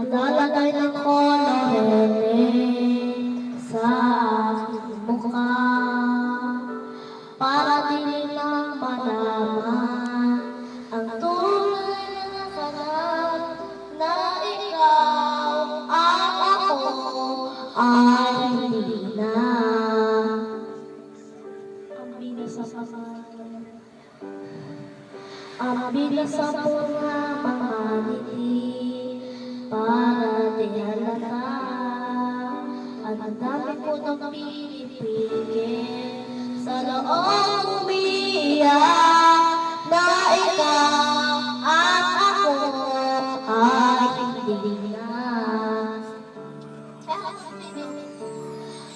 Maglalagay ng kolorete sa aking mukha para di nila malaman ang tunay na nakaraan na ikaw at ako ay hindi na. Ang bilis sa pamahalan, ang bilis sa bunga mga ngiti, para di halata. Ang dami ko nang pinipigil sa loob umiiyak na ikaw at ako ay hindi na.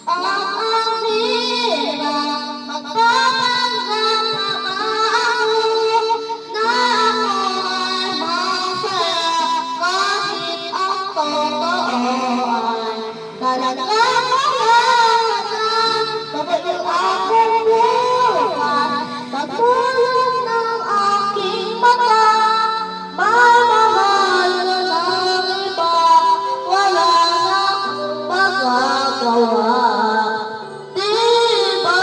Ang hirap magpapanggap na ako na ako ay masaya kahit ang totoo ay talagang mahalaga. Kapag yung aking buhay natulog ng aking mata, mamahal na ng iba, wala na akong magagawa. Diba?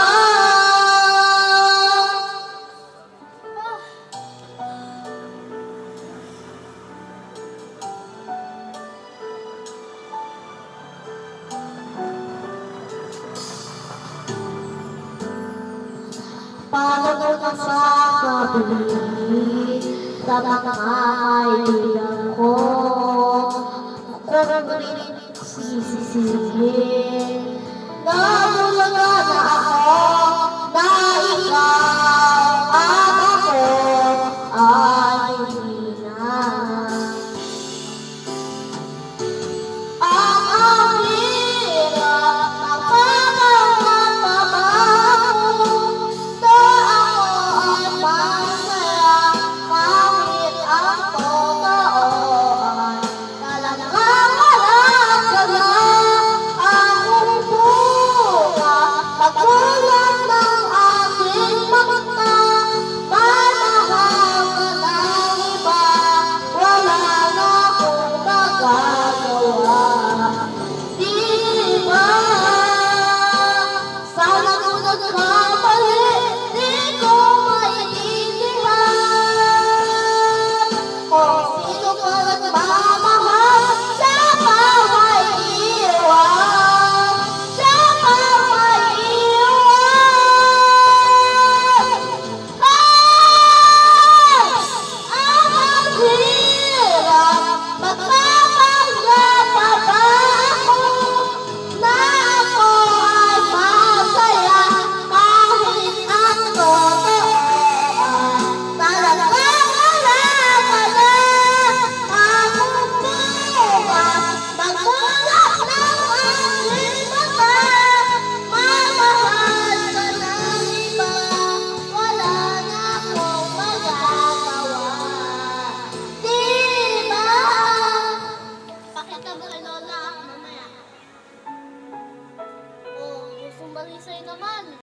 Pagod na sa gabi sa mga kaibigan ko, ako rin sisisihin